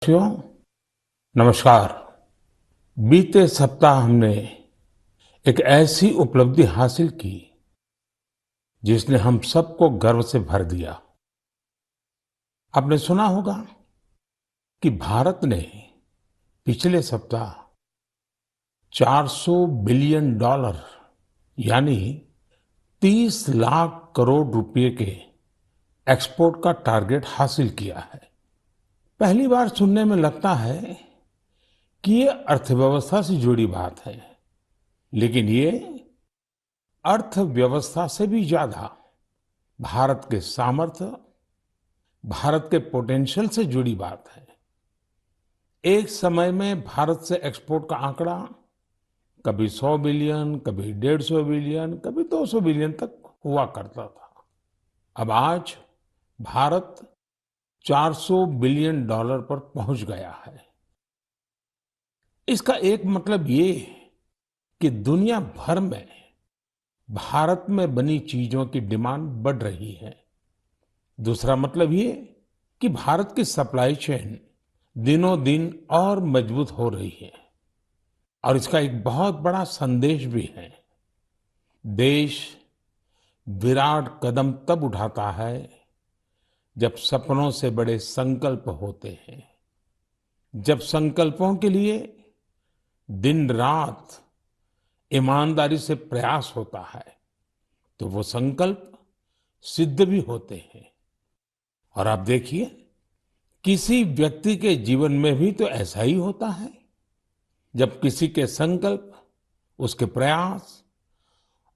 साथियों, नमस्कार। बीते सप्ताह हमने एक ऐसी उपलब्धि हासिल की जिसने हम सबको गर्व से भर दिया। आपने सुना होगा कि भारत ने पिछले सप्ताह 400 बिलियन डॉलर यानी 30 लाख करोड़ रुपए के एक्सपोर्ट का टारगेट हासिल किया है। पहली बार सुनने में लगता है कि ये अर्थव्यवस्था से जुड़ी बात है, लेकिन ये अर्थव्यवस्था से भी ज्यादा भारत के सामर्थ्य, भारत के पोटेंशियल से जुड़ी बात है। एक समय में भारत से एक्सपोर्ट का आंकड़ा कभी 100 बिलियन, कभी 150 बिलियन, कभी 200 बिलियन तक हुआ करता था। अब आज भारत 400 बिलियन डॉलर पर पहुंच गया है। इसका एक मतलब ये कि दुनिया भर में भारत में बनी चीजों की डिमांड बढ़ रही है। दूसरा मतलब ये कि भारत की सप्लाई चेन दिनों दिन और मजबूत हो रही है। और इसका एक बहुत बड़ा संदेश भी है। देश विराट कदम तब उठाता है जब सपनों से बड़े संकल्प होते हैं, जब संकल्पों के लिए दिन रात ईमानदारी से प्रयास होता है, तो वो संकल्प सिद्ध भी होते हैं। और आप देखिए, किसी व्यक्ति के जीवन में भी तो ऐसा ही होता है। जब किसी के संकल्प, उसके प्रयास,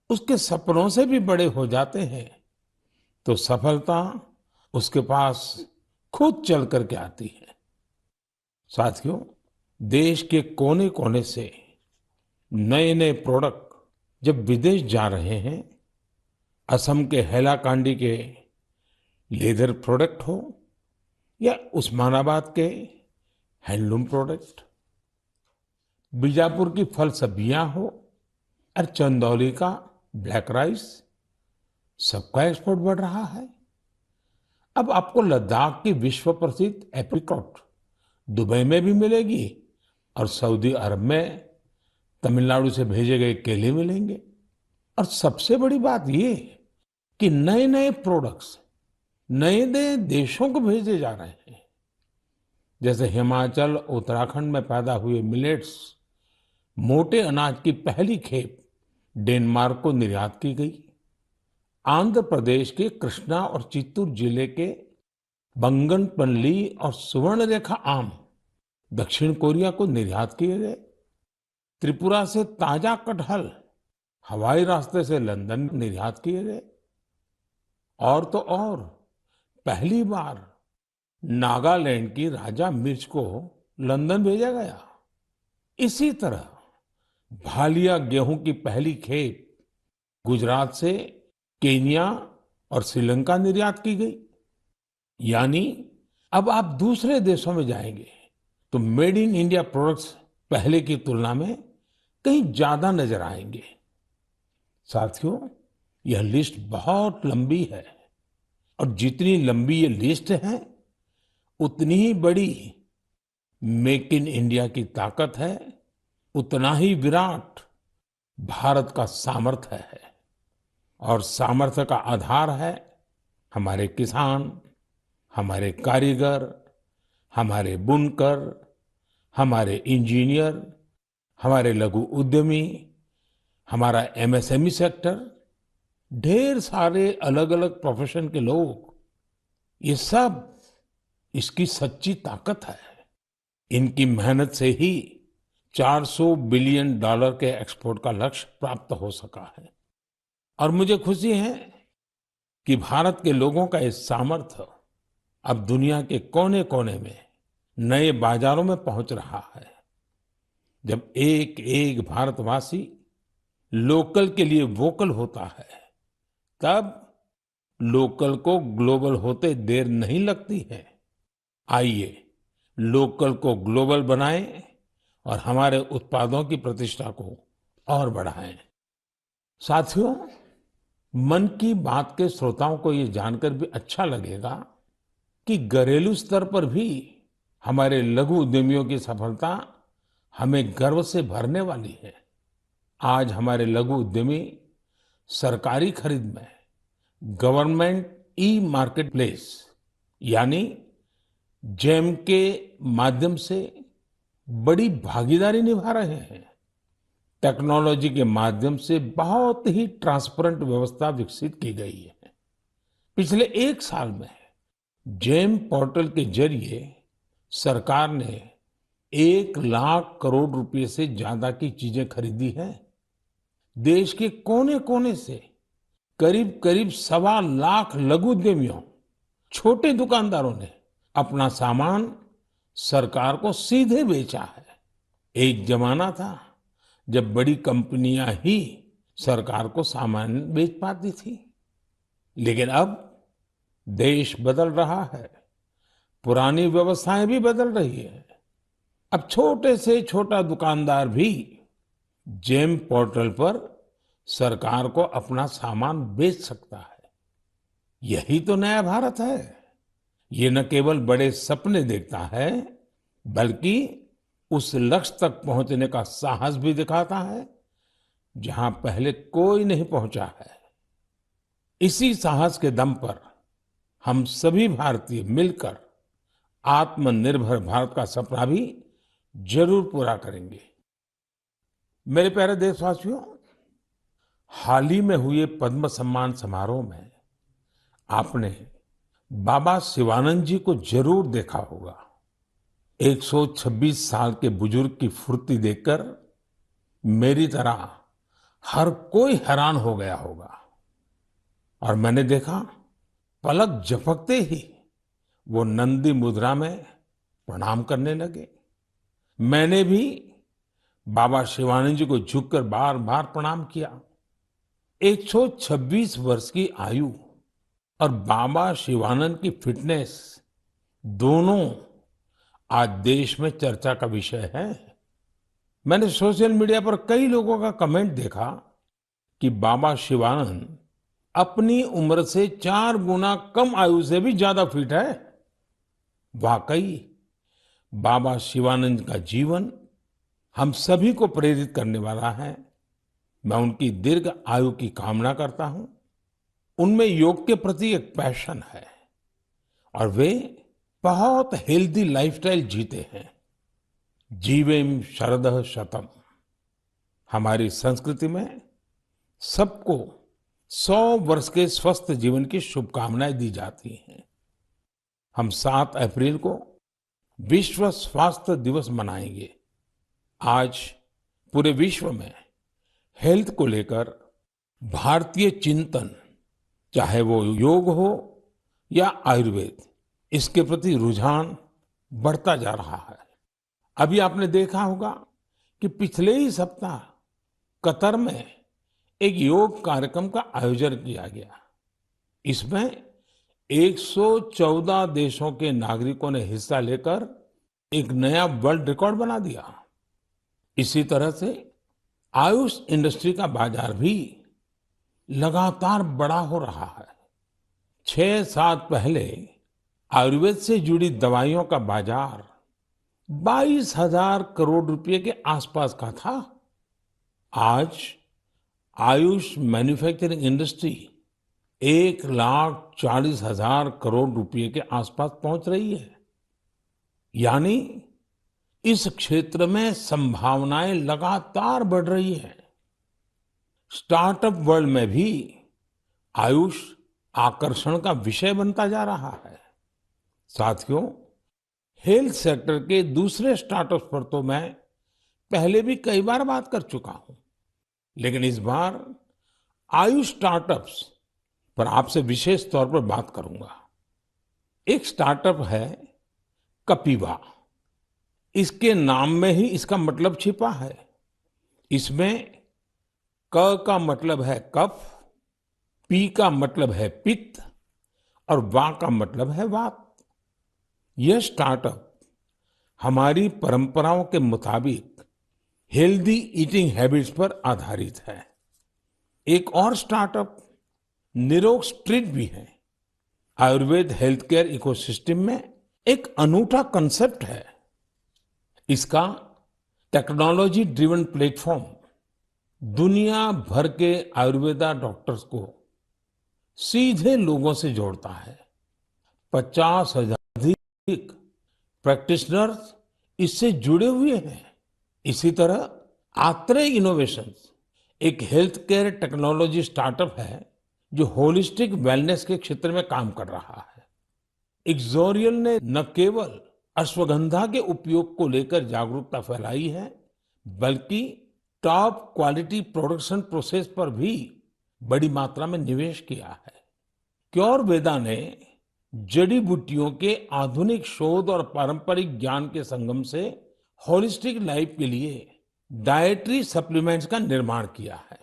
उसके सपनों से भी बड़े हो जाते हैं, तो सफलता उसके पास खुद चल करके आती है। साथियों, देश के कोने कोने से नए नए प्रोडक्ट जब विदेश जा रहे हैं, असम के हैलाकांडी के लेदर प्रोडक्ट हो या उस्मानाबाद के हैंडलूम प्रोडक्ट, बीजापुर की फल सब्जियां हो और चंदौली का ब्लैक राइस, सबका एक्सपोर्ट बढ़ रहा है। अब आपको लद्दाख की विश्व प्रसिद्ध एप्रिकॉट दुबई में भी मिलेगी और सऊदी अरब में तमिलनाडु से भेजे गए केले मिलेंगे। और सबसे बड़ी बात ये कि नए नए प्रोडक्ट्स नए नए देशों को भेजे जा रहे हैं। जैसे हिमाचल, उत्तराखंड में पैदा हुए मिलेट्स, मोटे अनाज की पहली खेप डेनमार्क को निर्यात की गई। आंध्र प्रदेश के कृष्णा और चित्तूर जिले के बंगनपल्ली और सुवर्णरेखा आम दक्षिण कोरिया को निर्यात किए गए। त्रिपुरा से ताजा कटहल हवाई रास्ते से लंदन निर्यात किए गए। और तो और, पहली बार नागालैंड की राजा मिर्च को लंदन भेजा गया। इसी तरह भालिया गेहूं की पहली खेप गुजरात से केन्या और श्रीलंका निर्यात की गई। यानी अब आप दूसरे देशों में जाएंगे तो मेड इन इंडिया प्रोडक्ट्स पहले की तुलना में कहीं ज्यादा नजर आएंगे। साथियों, यह लिस्ट बहुत लंबी है और जितनी लंबी ये लिस्ट है, उतनी ही बड़ी मेक इन इंडिया की ताकत है, उतना ही विराट भारत का सामर्थ्य है। और सामर्थ्य का आधार है हमारे किसान, हमारे कारीगर, हमारे बुनकर, हमारे इंजीनियर, हमारे लघु उद्यमी, हमारा एमएसएमई सेक्टर, ढेर सारे अलग अलग प्रोफेशन के लोग, ये सब इसकी सच्ची ताकत है। इनकी मेहनत से ही 400 बिलियन डॉलर के एक्सपोर्ट का लक्ष्य प्राप्त हो सका है। और मुझे खुशी है कि भारत के लोगों का इस सामर्थ्य अब दुनिया के कोने कोने में नए बाजारों में पहुंच रहा है। जब एक एक भारतवासी लोकल के लिए वोकल होता है, तब लोकल को ग्लोबल होते देर नहीं लगती है। आइए, लोकल को ग्लोबल बनाएं और हमारे उत्पादों की प्रतिष्ठा को और बढ़ाएं। साथियों, मन की बात के श्रोताओं को ये जानकर भी अच्छा लगेगा कि घरेलू स्तर पर भी हमारे लघु उद्यमियों की सफलता हमें गर्व से भरने वाली है। आज हमारे लघु उद्यमी सरकारी खरीद में गवर्नमेंट ई मार्केटप्लेस यानी जेम के माध्यम से बड़ी भागीदारी निभा रहे हैं। टेक्नोलॉजी के माध्यम से बहुत ही ट्रांसपेरेंट व्यवस्था विकसित की गई है। पिछले 1 साल में जेम पोर्टल के जरिए सरकार ने 1 लाख करोड़ रुपए से ज्यादा की चीजें खरीदी हैं। देश के कोने कोने से करीब करीब 1.25 लाख लघु उद्यमियों, छोटे दुकानदारों ने अपना सामान सरकार को सीधे बेचा है। एक जमाना था जब बड़ी कंपनियां ही सरकार को सामान बेच पाती थी, लेकिन अब देश बदल रहा है, पुरानी व्यवस्थाएं भी बदल रही है। अब छोटे से छोटा दुकानदार भी जेम पोर्टल पर सरकार को अपना सामान बेच सकता है। यही तो नया भारत है। ये न केवल बड़े सपने देखता है, बल्कि उस लक्ष्य तक पहुंचने का साहस भी दिखाता है जहां पहले कोई नहीं पहुंचा है। इसी साहस के दम पर हम सभी भारतीय मिलकर आत्मनिर्भर भारत का सपना भी जरूर पूरा करेंगे। मेरे प्यारे देशवासियों, हाल ही में हुए पद्म सम्मान समारोह में आपने बाबा शिवानंद जी को जरूर देखा होगा। 126 साल के बुजुर्ग की फुर्ती देखकर मेरी तरह हर कोई हैरान हो गया होगा। और मैंने देखा, पलक झपकते ही वो नंदी मुद्रा में प्रणाम करने लगे। मैंने भी बाबा शिवानंद जी को झुककर बार बार प्रणाम किया। 126 वर्ष की आयु और बाबा शिवानंद की फिटनेस दोनों आज देश में चर्चा का विषय है। मैंने सोशल मीडिया पर कई लोगों का कमेंट देखा कि बाबा शिवानंद अपनी उम्र से 4 गुना कम आयु से भी ज्यादा फिट है। वाकई बाबा शिवानंद का जीवन हम सभी को प्रेरित करने वाला है। मैं उनकी दीर्घ आयु की कामना करता हूं। उनमें योग के प्रति एक पैशन है और वे बहुत हेल्दी लाइफस्टाइल जीते हैं। जीवेम शरदः शतम। हमारी संस्कृति में सबको 100 वर्ष के स्वस्थ जीवन की शुभकामनाएं दी जाती हैं। हम 7 अप्रैल को विश्व स्वास्थ्य दिवस मनाएंगे। आज पूरे विश्व में हेल्थ को लेकर भारतीय चिंतन, चाहे वो योग हो या आयुर्वेद, इसके प्रति रुझान बढ़ता जा रहा है। अभी आपने देखा होगा कि पिछले ही सप्ताह कतर में एक योग कार्यक्रम का आयोजन किया गया। इसमें 114 देशों के नागरिकों ने हिस्सा लेकर एक नया वर्ल्ड रिकॉर्ड बना दिया। इसी तरह से आयुष इंडस्ट्री का बाजार भी लगातार बड़ा हो रहा है। 6 साल पहले आयुर्वेद से जुड़ी दवाइयों का बाजार 22,000 करोड़ रुपए के आसपास का था। आज आयुष मैन्युफैक्चरिंग इंडस्ट्री 1,40,000 करोड़ रुपए के आसपास पहुंच रही है। यानी इस क्षेत्र में संभावनाएं लगातार बढ़ रही हैं। स्टार्टअप वर्ल्ड में भी आयुष आकर्षण का विषय बनता जा रहा है। साथियों, हेल्थ सेक्टर के दूसरे स्टार्टअप्स पर तो मैं पहले भी कई बार बात कर चुका हूं, लेकिन इस बार आयुष स्टार्टअप्स पर आपसे विशेष तौर पर बात करूंगा। एक स्टार्टअप है कपिवा। इसके नाम में ही इसका मतलब छिपा है। इसमें क का मतलब है कफ, पी का मतलब है पित्त और वा का मतलब है वात। यह स्टार्टअप हमारी परंपराओं के मुताबिक हेल्दी ईटिंग हैबिट्स पर आधारित है। एक और स्टार्टअप निरोग स्ट्रीट भी है। आयुर्वेद हेल्थ केयर इकोसिस्टम में एक अनूठा कंसेप्ट है इसका। टेक्नोलॉजी ड्रिवन प्लेटफॉर्म दुनिया भर के आयुर्वेदा डॉक्टर्स को सीधे लोगों से जोड़ता है। 50,000 अधिक प्रैक्टिशनर्स इससे जुड़े हुए हैं। इसी तरह आत्रे इनोवेशंस एक हेल्थ केयर टेक्नोलॉजी स्टार्टअप है जो होलिस्टिक वेलनेस के क्षेत्र में काम कर रहा है। इक्सोरियल ने न केवल अश्वगंधा के उपयोग को लेकर जागरूकता फैलाई है, बल्कि टॉप क्वालिटी प्रोडक्शन प्रोसेस पर भी बड़ी मात्रा में निवेश किया है। क्योरवेदा ने जड़ी बूटियों के आधुनिक शोध और पारंपरिक ज्ञान के संगम से होलिस्टिक लाइफ के लिए डाइटरी सप्लीमेंट्स का निर्माण किया है।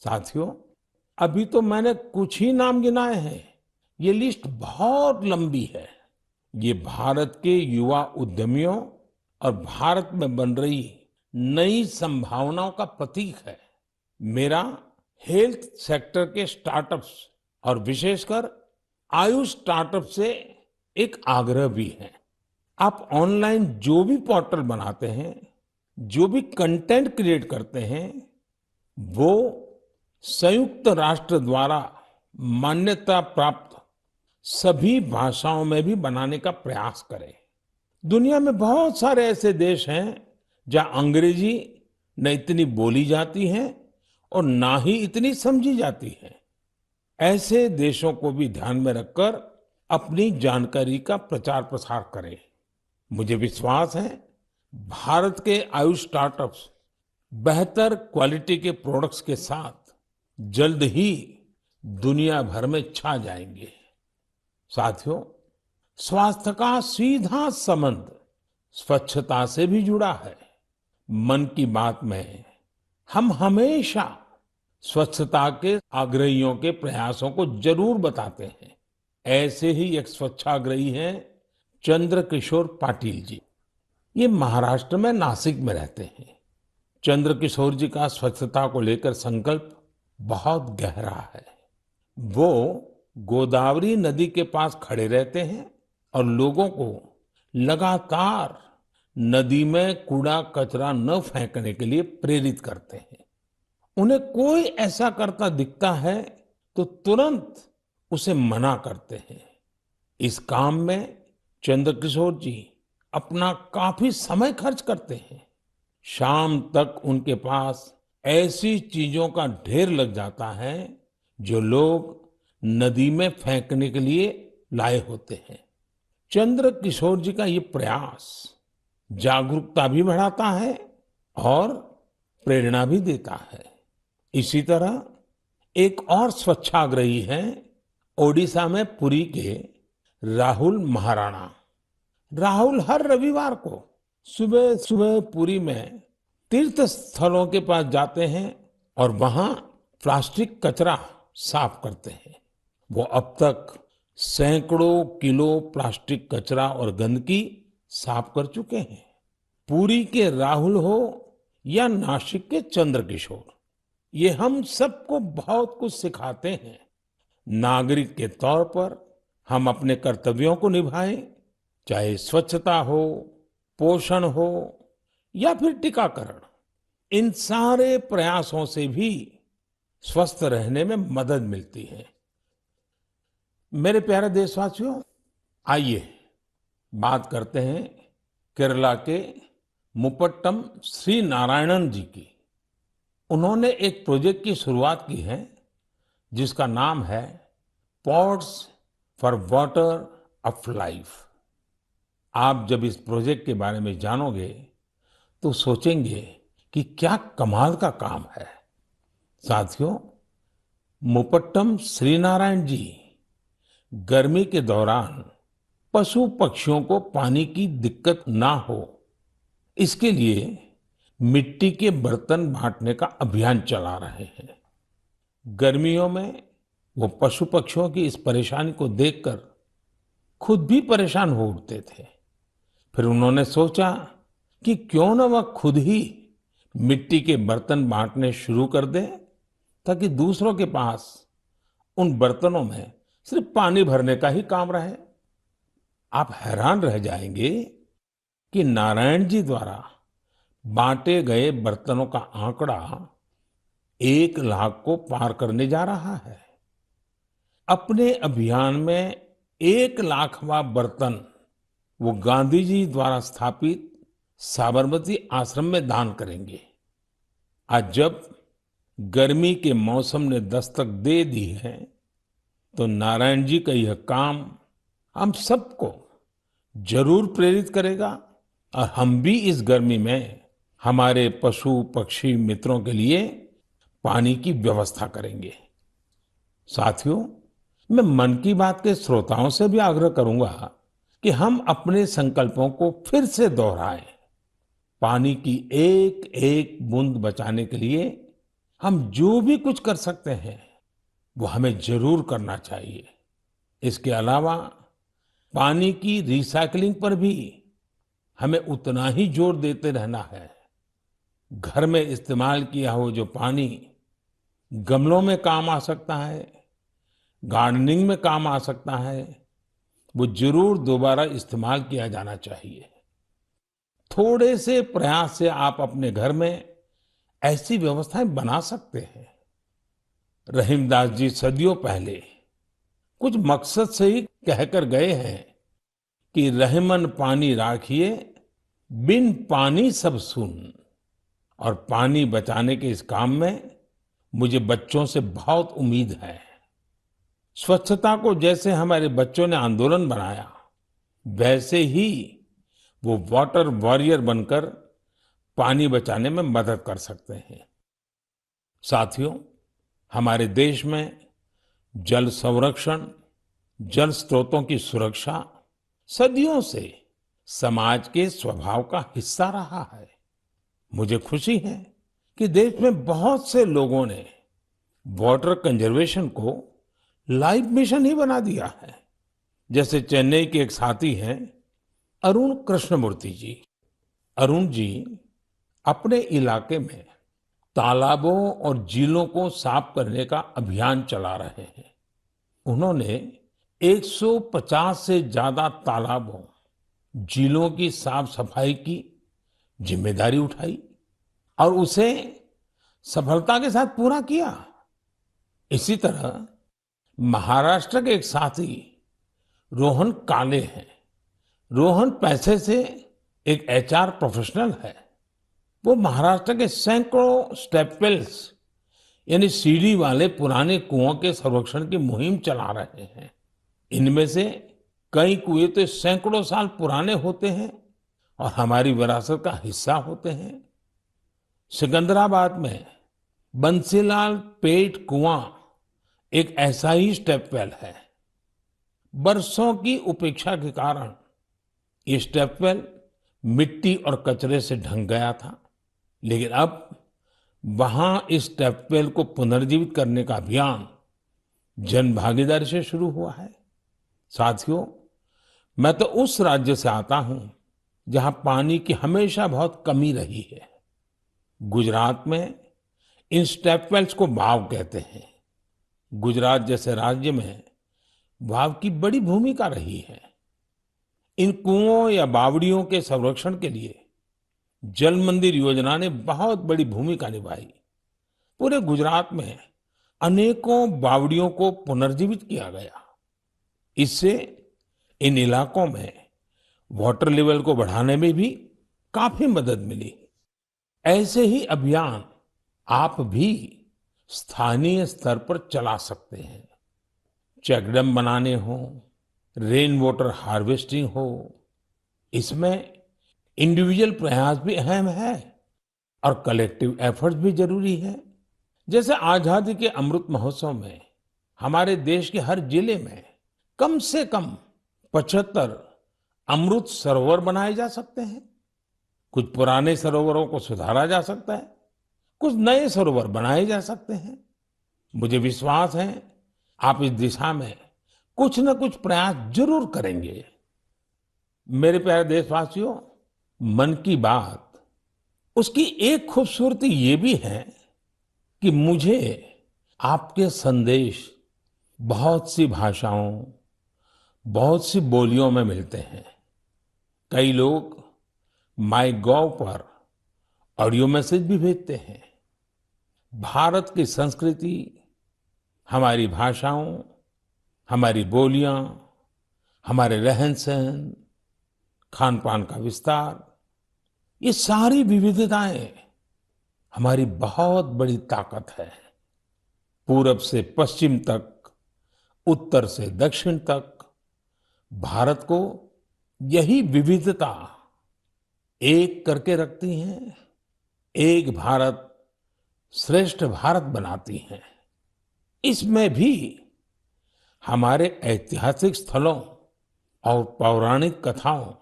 साथियों, अभी तो मैंने कुछ ही नाम गिनाए हैं, ये लिस्ट बहुत लंबी है। ये भारत के युवा उद्यमियों और भारत में बन रही नई संभावनाओं का प्रतीक है। मेरा हेल्थ सेक्टर के स्टार्टअप्स और विशेषकर आयुष स्टार्टअप से एक आग्रह भी है। आप ऑनलाइन जो भी पोर्टल बनाते हैं, जो भी कंटेंट क्रिएट करते हैं, वो संयुक्त राष्ट्र द्वारा मान्यता प्राप्त सभी भाषाओं में भी बनाने का प्रयास करें। दुनिया में बहुत सारे ऐसे देश हैं जहां अंग्रेजी न इतनी बोली जाती है और ना ही इतनी समझी जाती है। ऐसे देशों को भी ध्यान में रखकर अपनी जानकारी का प्रचार प्रसार करें। मुझे विश्वास है भारत के आयुष स्टार्टअप्स बेहतर क्वालिटी के प्रोडक्ट्स के साथ जल्द ही दुनिया भर में छा जाएंगे। साथियों, स्वास्थ्य का सीधा संबंध स्वच्छता से भी जुड़ा है। मन की बात में हम हमेशा स्वच्छता के आग्रहियों के प्रयासों को जरूर बताते हैं। ऐसे ही एक स्वच्छाग्रही हैं चंद्रकिशोर पाटिल जी। ये महाराष्ट्र में नासिक में रहते हैं। चंद्रकिशोर जी का स्वच्छता को लेकर संकल्प बहुत गहरा है। वो गोदावरी नदी के पास खड़े रहते हैं और लोगों को लगातार नदी में कूड़ा कचरा न फेंकने के लिए प्रेरित करते हैं। उन्हें कोई ऐसा करता दिखता है तो तुरंत उसे मना करते हैं। इस काम में चंद्रकिशोर जी अपना काफी समय खर्च करते हैं। शाम तक उनके पास ऐसी चीजों का ढेर लग जाता है जो लोग नदी में फेंकने के लिए लाए होते हैं। चंद्रकिशोर जी का ये प्रयास जागरूकता भी बढ़ाता है और प्रेरणा भी देता है। इसी तरह एक और स्वच्छाग्रही हैं ओडिशा में पुरी के राहुल महाराणा। राहुल हर रविवार को सुबह सुबह पुरी में तीर्थ स्थलों के पास जाते हैं और वहां प्लास्टिक कचरा साफ करते हैं। वो अब तक सैकड़ों किलो प्लास्टिक कचरा और गंदगी साफ कर चुके हैं। पुरी के राहुल हो या नासिक के चंद्रकिशोर, ये हम सबको बहुत कुछ सिखाते हैं। नागरिक के तौर पर हम अपने कर्तव्यों को निभाएं, चाहे स्वच्छता हो, पोषण हो या फिर टीकाकरण। इन सारे प्रयासों से भी स्वस्थ रहने में मदद मिलती है। मेरे प्यारे देशवासियों, आइए बात करते हैं केरला के मुपट्टम श्री नारायणन जी की। उन्होंने एक प्रोजेक्ट की शुरुआत की है जिसका नाम है pots for water of life. आप जब इस प्रोजेक्ट के बारे में जानोगे तो सोचेंगे कि क्या कमाल का काम है। साथियों, मुपट्टम श्रीनारायण जी गर्मी के दौरान पशु पक्षियों को पानी की दिक्कत ना हो, इसके लिए मिट्टी के बर्तन बांटने का अभियान चला रहे हैं। गर्मियों में वो पशु पक्षियों की इस परेशानी को देखकर खुद भी परेशान हो उठते थे। फिर उन्होंने सोचा कि क्यों न वह खुद ही मिट्टी के बर्तन बांटने शुरू कर दें, ताकि दूसरों के पास उन बर्तनों में सिर्फ पानी भरने का ही काम रहे। आप हैरान रह जाएंगे कि नारायण जी द्वारा बांटे गए बर्तनों का आंकड़ा 1 लाख को पार करने जा रहा है। अपने अभियान में 1 लाखवां बर्तन वो गांधी जी द्वारा स्थापित साबरमती आश्रम में दान करेंगे। आज जब गर्मी के मौसम ने दस्तक दे दी है, तो नारायण जी का यह काम हम सबको जरूर प्रेरित करेगा और हम भी इस गर्मी में हमारे पशु पक्षी मित्रों के लिए पानी की व्यवस्था करेंगे। साथियों, मैं मन की बात के श्रोताओं से भी आग्रह करूंगा कि हम अपने संकल्पों को फिर से दोहराएं। पानी की एक एक बूंद बचाने के लिए हम जो भी कुछ कर सकते हैं वो हमें जरूर करना चाहिए। इसके अलावा पानी की रिसाइकलिंग पर भी हमें उतना ही जोर देते रहना है। घर में इस्तेमाल किया हो जो पानी गमलों में काम आ सकता है, गार्डनिंग में काम आ सकता है, वो जरूर दोबारा इस्तेमाल किया जाना चाहिए। थोड़े से प्रयास से आप अपने घर में ऐसी व्यवस्थाएं बना सकते हैं। रहीमदास जी सदियों पहले कुछ मकसद से ही कहकर गए हैं कि रहमन पानी राखिए, बिन पानी सब सुन। और पानी बचाने के इस काम में मुझे बच्चों से बहुत उम्मीद है। स्वच्छता को जैसे हमारे बच्चों ने आंदोलन बनाया, वैसे ही वो वाटर वॉरियर बनकर पानी बचाने में मदद कर सकते हैं। साथियों, हमारे देश में जल संरक्षण, जल स्रोतों की सुरक्षा सदियों से समाज के स्वभाव का हिस्सा रहा है। मुझे खुशी है कि देश में बहुत से लोगों ने वाटर कंजर्वेशन को लाइफ मिशन ही बना दिया है। जैसे चेन्नई के एक साथी हैं अरुण कृष्णमूर्ति जी। अरुण जी अपने इलाके में तालाबों और झीलों को साफ करने का अभियान चला रहे हैं। उन्होंने 150 से ज्यादा तालाबों, झीलों की साफ सफाई की जिम्मेदारी उठाई और उसे सफलता के साथ पूरा किया। इसी तरह महाराष्ट्र के एक साथी रोहन काले हैं। रोहन पैसे से एक एचआर प्रोफेशनल है। वो महाराष्ट्र के सैकड़ों स्टेप वेल्स यानी सीढ़ी वाले पुराने कुओं के संरक्षण की मुहिम चला रहे हैं। इनमें से कई कुएं तो सैकड़ों साल पुराने होते हैं और हमारी विरासत का हिस्सा होते हैं। सिकंदराबाद में बंसीलाल पेट कुआं एक ऐसा ही स्टेप वेल है। बरसों की उपेक्षा के कारण ये स्टेप वेल मिट्टी और कचरे से ढंक गया था, लेकिन अब वहां इस स्टेप वेल को पुनर्जीवित करने का अभियान जन भागीदारी से शुरू हुआ है। साथियों, मैं तो उस राज्य से आता हूं जहां पानी की हमेशा बहुत कमी रही है। गुजरात में इन स्टेप वेल्स को बाव कहते हैं। गुजरात जैसे राज्य में वाव की बड़ी भूमिका रही है। इन कुओं या बावड़ियों के संरक्षण के लिए जल मंदिर योजना ने बहुत बड़ी भूमिका निभाई। पूरे गुजरात में अनेकों बावड़ियों को पुनर्जीवित किया गया। इससे इन इलाकों में वाटर लेवल को बढ़ाने में भी काफी मदद मिली। ऐसे ही अभियान आप भी स्थानीय स्तर पर चला सकते हैं। चेकडैम बनाने हो, रेन वाटर हार्वेस्टिंग हो, इसमें इंडिविजुअल प्रयास भी अहम है और कलेक्टिव एफर्ट्स भी जरूरी है। जैसे आजादी के अमृत महोत्सव में हमारे देश के हर जिले में कम से कम 75 अमृत सरोवर बनाए जा सकते हैं। कुछ पुराने सरोवरों को सुधारा जा सकता है, कुछ नए सरोवर बनाए जा सकते हैं। मुझे विश्वास है आप इस दिशा में कुछ न कुछ प्रयास जरूर करेंगे। मेरे प्यारे देशवासियों, मन की बात उसकी एक खूबसूरती ये भी है कि मुझे आपके संदेश बहुत सी भाषाओं, बहुत सी बोलियों में मिलते हैं। कई लोग माई गॉव पर ऑडियो मैसेज भी भेजते हैं। भारत की संस्कृति, हमारी भाषाओं, हमारी बोलियां, हमारे रहन-सहन, खान-पान का विस्तार, ये सारी विविधताएं हमारी बहुत बड़ी ताकत है। पूरब से पश्चिम तक, उत्तर से दक्षिण तक, भारत को यही विविधता एक करके रखती हैं, एक भारत श्रेष्ठ भारत बनाती हैं। इसमें भी हमारे ऐतिहासिक स्थलों और पौराणिक कथाओं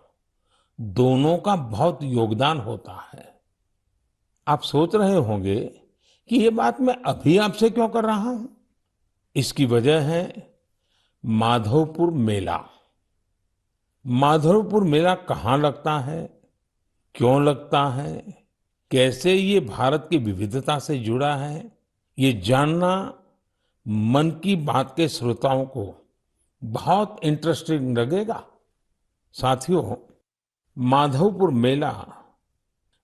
दोनों का बहुत योगदान होता है। आप सोच रहे होंगे कि ये बात मैं अभी आपसे क्यों कर रहा हूं? इसकी वजह है माधवपुर मेला। माधवपुर मेला कहाँ लगता है, क्यों लगता है, कैसे ये भारत की विविधता से जुड़ा है, ये जानना मन की बात के श्रोताओं को बहुत इंटरेस्टिंग लगेगा। साथियों, माधवपुर मेला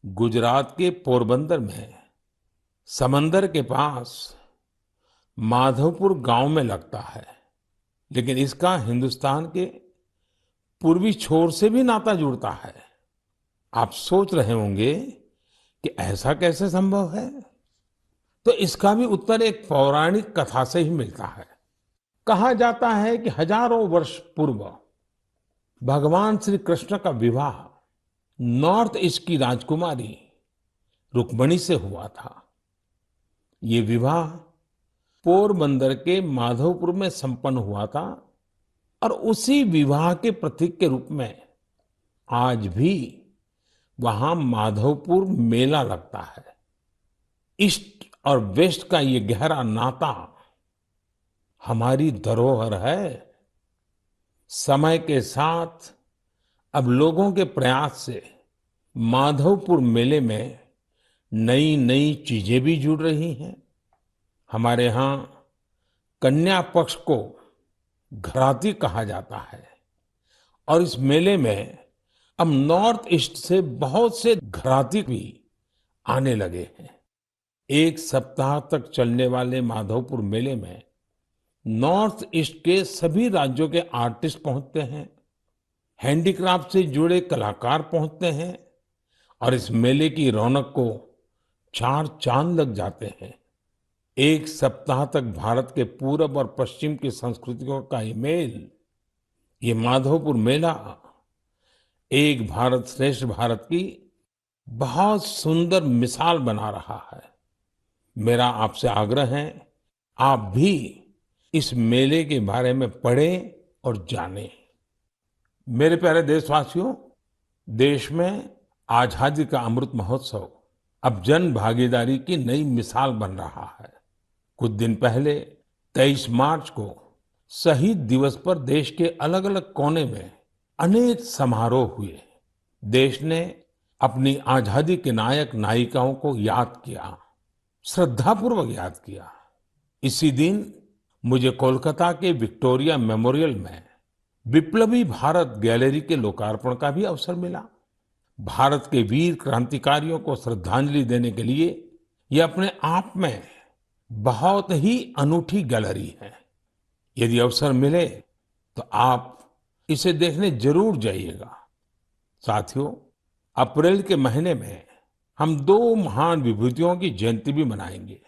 गुजरात के पोरबंदर में समंदर के पास माधवपुर गांव में लगता है, लेकिन इसका हिंदुस्तान के पूर्वी छोर से भी नाता जुड़ता है। आप सोच रहे होंगे कि ऐसा कैसे संभव है? तो इसका भी उत्तर एक पौराणिक कथा से ही मिलता है। कहा जाता है कि हजारों वर्ष पूर्व भगवान श्री कृष्ण का विवाह नॉर्थ ईस्ट की राजकुमारी रुक्मणी से हुआ था। ये विवाह पोरबंदर के माधवपुर में संपन्न हुआ था और उसी विवाह के प्रतीक के रूप में आज भी वहां माधवपुर मेला लगता है। ईस्ट और वेस्ट का ये गहरा नाता हमारी धरोहर है। समय के साथ अब लोगों के प्रयास से माधवपुर मेले में नई नई चीजें भी जुड़ रही हैं। हमारे यहाँ कन्या पक्ष को घराती कहा जाता है और इस मेले में अब नॉर्थ ईस्ट से बहुत से घराती भी आने लगे हैं। एक सप्ताह तक चलने वाले माधवपुर मेले में नॉर्थ ईस्ट के सभी राज्यों के आर्टिस्ट पहुंचते हैं, हैंडीक्राफ्ट से जुड़े कलाकार पहुंचते हैं और इस मेले की रौनक को चार चांद लग जाते हैं। एक सप्ताह तक भारत के पूरब और पश्चिम की संस्कृतियों का ये मेल, ये माधवपुर मेला एक भारत श्रेष्ठ भारत की बहुत सुंदर मिसाल बना रहा है। मेरा आपसे आग्रह है, आप भी इस मेले के बारे में पढ़ें और जानें। मेरे प्यारे देशवासियों, देश में आजादी का अमृत महोत्सव अब जन भागीदारी की नई मिसाल बन रहा है। कुछ दिन पहले 23 मार्च को शहीद दिवस पर देश के अलग अलग कोने में अनेक समारोह हुए। देश ने अपनी आजादी के नायक नायिकाओं को याद किया, श्रद्धापूर्वक याद किया। इसी दिन मुझे कोलकाता के विक्टोरिया मेमोरियल में विप्लवी भारत गैलरी के लोकार्पण का भी अवसर मिला। भारत के वीर क्रांतिकारियों को श्रद्धांजलि देने के लिए यह अपने आप में बहुत ही अनूठी गैलरी है। यदि अवसर मिले तो आप इसे देखने जरूर जाइएगा। साथियों, अप्रैल के महीने में हम दो महान विभूतियों की जयंती भी मनाएंगे।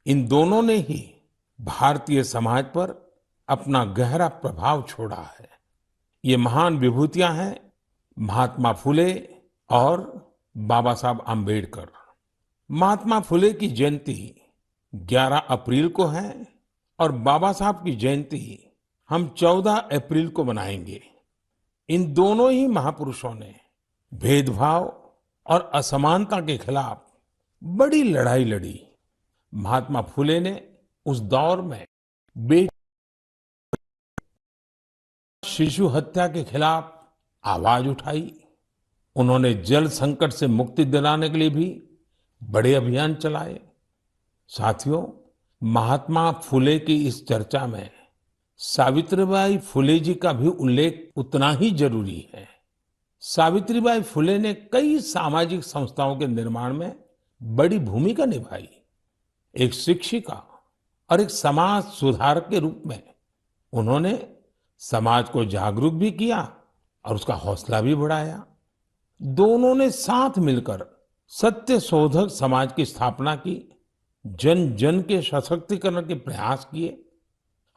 इन दोनों ने ही भारतीय समाज पर अपना गहरा प्रभाव छोड़ा है। ये महान विभूतियां हैं महात्मा फुले और बाबा साहब आम्बेडकर। महात्मा फुले की जयंती 11 अप्रैल को है और बाबा साहब की जयंती हम 14 अप्रैल को मनाएंगे। इन दोनों ही महापुरुषों ने भेदभाव और असमानता के खिलाफ बड़ी लड़ाई लड़ी। महात्मा फुले ने उस दौर में बेटी शिशु हत्या के खिलाफ आवाज उठाई। उन्होंने जल संकट से मुक्ति दिलाने के लिए भी बड़े अभियान चलाए। साथियों, महात्मा फुले की इस चर्चा में सावित्रीबाई फुले जी का भी उल्लेख उतना ही जरूरी है। सावित्रीबाई फुले ने कई सामाजिक संस्थाओं के निर्माण में बड़ी भूमिका निभाई। एक शिक्षिका और एक समाज सुधारक के रूप में उन्होंने समाज को जागरूक भी किया और उसका हौसला भी बढ़ाया। दोनों ने साथ मिलकर सत्य शोधक समाज की स्थापना की, जन जन के सशक्तिकरण के प्रयास किए।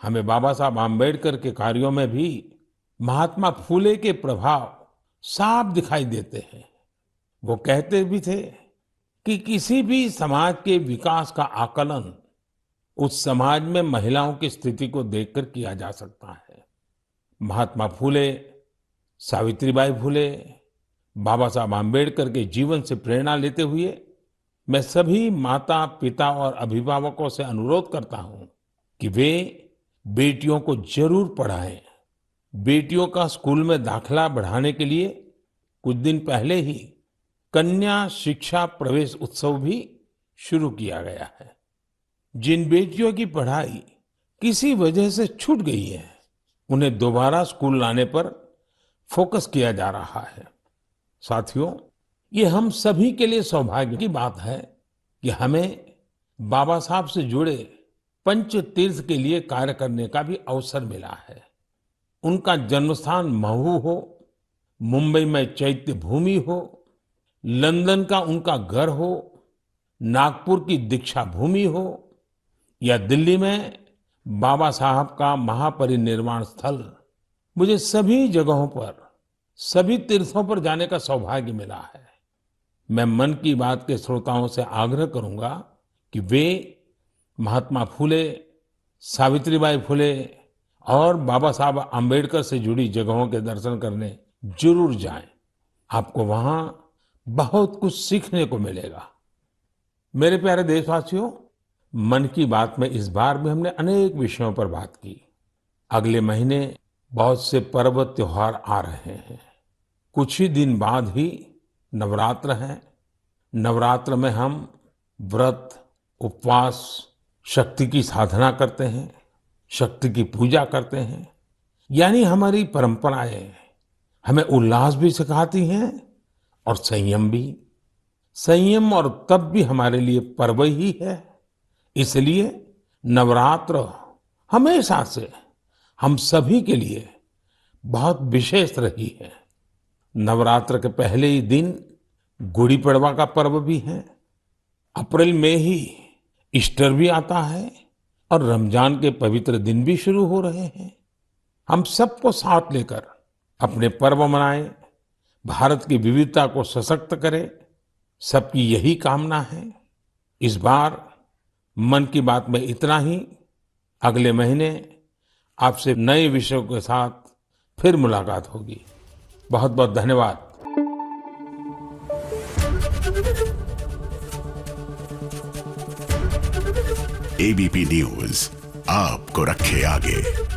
हमें बाबा साहब आम्बेडकर के कार्यों में भी महात्मा फुले के प्रभाव साफ दिखाई देते हैं। वो कहते भी थे कि किसी भी समाज के विकास का आकलन उस समाज में महिलाओं की स्थिति को देखकर किया जा सकता है। महात्मा फुले, सावित्रीबाई फुले, बाबा साहब आम्बेडकर के जीवन से प्रेरणा लेते हुए मैं सभी माता, पिता और अभिभावकों से अनुरोध करता हूं कि वे बेटियों को जरूर पढ़ाएं। बेटियों का स्कूल में दाखिला बढ़ाने के लिए कुछ दिन पहले ही कन्या शिक्षा प्रवेश उत्सव भी शुरू किया गया है। जिन बेटियों की पढ़ाई किसी वजह से छूट गई है, उन्हें दोबारा स्कूल लाने पर फोकस किया जा रहा है। साथियों, ये हम सभी के लिए सौभाग्य की बात है कि हमें बाबा साहब से जुड़े पंच तीर्थ के लिए कार्य करने का भी अवसर मिला है। उनका जन्मस्थान महू हो, मुंबई में चैत्य भूमि हो, लंदन का उनका घर हो, नागपुर की दीक्षा भूमि हो या दिल्ली में बाबा साहब का महापरिनिर्वाण स्थल, मुझे सभी जगहों पर, सभी तीर्थों पर जाने का सौभाग्य मिला है। मैं मन की बात के श्रोताओं से आग्रह करूंगा कि वे महात्मा फुले, सावित्रीबाई फुले और बाबा साहब आम्बेडकर से जुड़ी जगहों के दर्शन करने जरूर जाएं। आपको वहां बहुत कुछ सीखने को मिलेगा। मेरे प्यारे देशवासियों, मन की बात में इस बार भी हमने अनेक विषयों पर बात की। अगले महीने बहुत से पर्व त्योहार आ रहे हैं। कुछ ही दिन बाद ही नवरात्र है। नवरात्र में हम व्रत, उपवास, शक्ति की साधना करते हैं, शक्ति की पूजा करते हैं। यानी हमारी परंपराएं हमें उल्लास भी सिखाती हैं और संयम भी। संयम और तप भी हमारे लिए पर्व ही है। इसलिए नवरात्र हमेशा से हम सभी के लिए बहुत विशेष रही है। नवरात्र के पहले ही दिन गुड़ी पड़वा का पर्व भी है। अप्रैल में ही ईस्टर भी आता है और रमजान के पवित्र दिन भी शुरू हो रहे हैं। हम सबको साथ लेकर अपने पर्व मनाएं, भारत की विविधता को सशक्त करें, सबकी यही कामना है। इस बार मन की बात में इतना ही। अगले महीने आपसे नए विषयों के साथ फिर मुलाकात होगी। बहुत बहुत धन्यवाद। एबीपी न्यूज आपको रखे आगे।